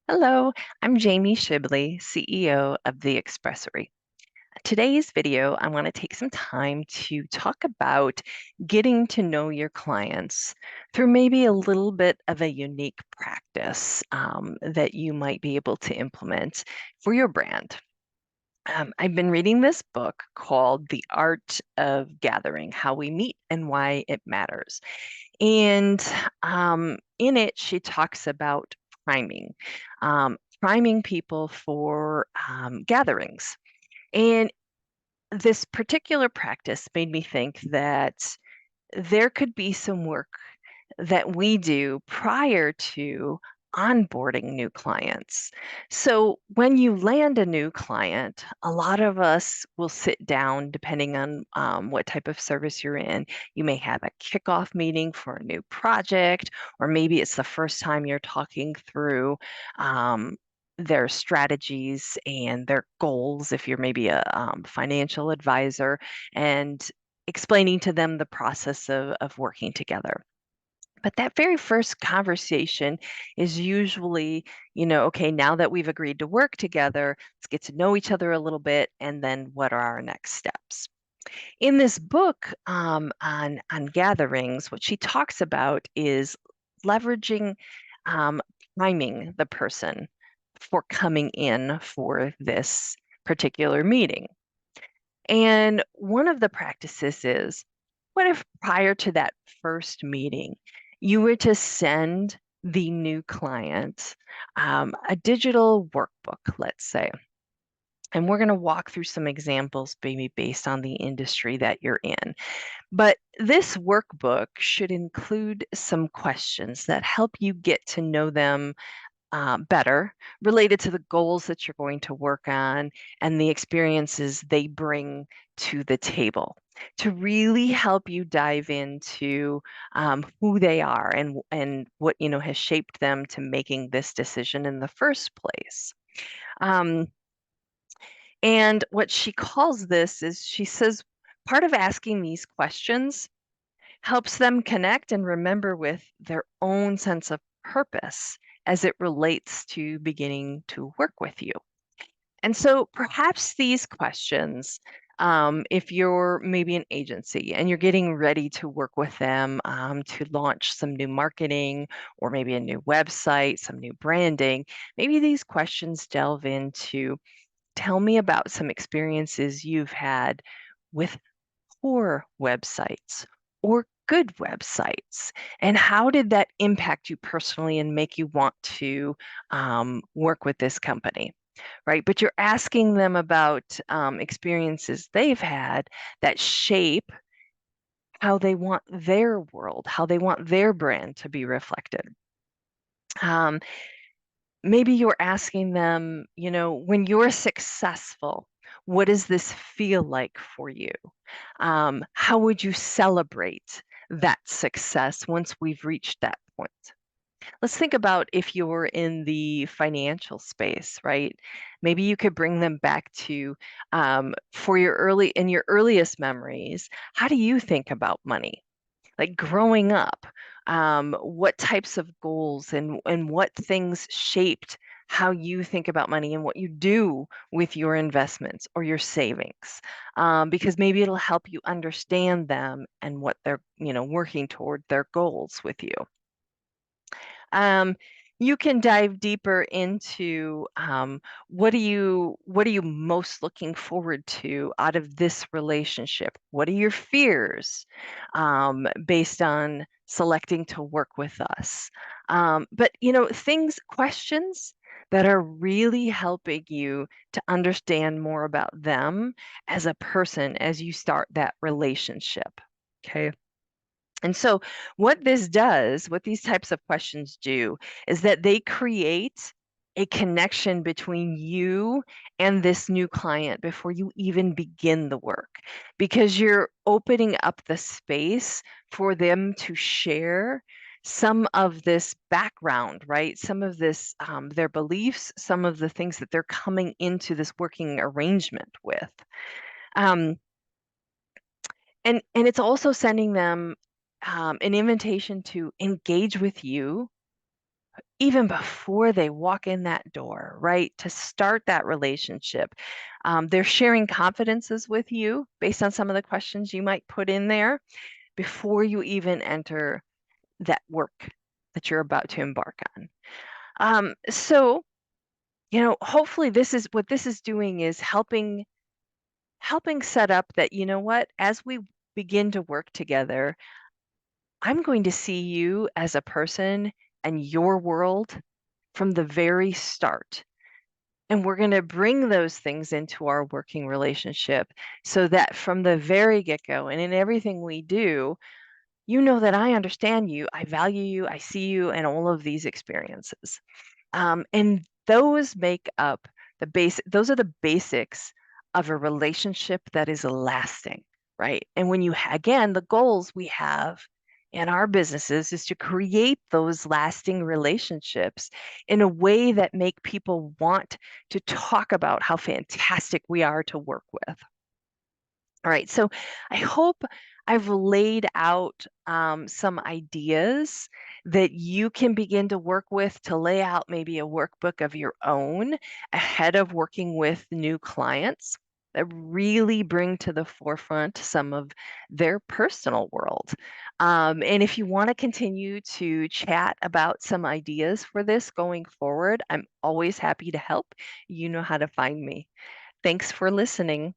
Hello, I'm Jamie Shibley, CEO of The Expressory. Today's video, I want to take some time to talk about getting to know your clients through maybe a little bit of a unique practice that you might be able to implement for your brand. I've been reading this book called The Art of Gathering, How We Meet and Why It Matters. And in it, she talks about priming, priming people for gatherings. And this particular practice made me think that there could be some work that we do prior to onboarding new clients. So when you land a new client, a lot of us will sit down, depending on what type of service you're in. You may have a kickoff meeting for a new project, or maybe it's the first time you're talking through their strategies and their goals, if you're maybe a financial advisor, and explaining to them the process of working together. But that very first conversation is usually, okay, now that we've agreed to work together, let's get to know each other a little bit, and then what are our next steps? In this book on gatherings, what she talks about is leveraging, um, priming the person for coming in for this particular meeting. And one of the practices is, what if prior to that first meeting, you were to send the new client a digital workbook, let's say? And we're going to walk through some examples, maybe based on the industry that you're in. But this workbook should include some questions that help you get to know them better, related to the goals that you're going to work on and the experiences they bring to the table, to really help you dive into who they are and what has shaped them to making this decision in the first place. Um, and what she calls this is, she says, part of asking these questions helps them connect and remember with their own sense of purpose as it relates to beginning to work with you. And so perhaps these questions, if you're maybe an agency and you're getting ready to work with them to launch some new marketing or maybe a new website, some new branding, maybe these questions delve into, tell me about some experiences you've had with poor websites or good websites, and how did that impact you personally and make you want to work with this company, right? But you're asking them about experiences they've had that shape how they want their world, how they want their brand to be reflected. Um, Maybe you're asking them, when you're successful, what does this feel like for you? How would you celebrate that success once we've reached that point? Let's think about if you're in the financial space, right? Maybe you could bring them back to, for in your earliest memories, how do you think about money? Like growing up, what types of goals and what things shaped how you think about money and what you do with your investments or your savings, because maybe it'll help you understand them and what they're working toward their goals with you. um, you can dive deeper into, what are you most looking forward to out of this relationship? What are your fears, based on selecting to work with us? But questions that are really helping you to understand more about them as a person as you start that relationship. Okay. And so, what this does, what these types of questions do, is that they create a connection between you and this new client before you even begin the work, because you're opening up the space for them to share some of this background, right? Some of this, their beliefs, some of the things that they're coming into this working arrangement with. Um, and it's also sending them an invitation to engage with you even before they walk in that door, right? To start that relationship. They're sharing confidences with you based on some of the questions you might put in there before you even enter that work that you're about to embark on. Hopefully this is doing is helping set up that, as we begin to work together, I'm going to see you as a person and your world from the very start. And we're going to bring those things into our working relationship so that from the very get-go and in everything we do, you know that I understand you, I value you, I see you, and all of these experiences. And those make up those are the basics of a relationship that is lasting, right? And when again, the goals we have in our businesses is to create those lasting relationships in a way that make people want to talk about how fantastic we are to work with. All right, so I hope I've laid out some ideas that you can begin to work with to lay out maybe a workbook of your own ahead of working with new clients that really bring to the forefront some of their personal world. And if you want to continue to chat about some ideas for this going forward, I'm always happy to help. You know how to find me. Thanks for listening.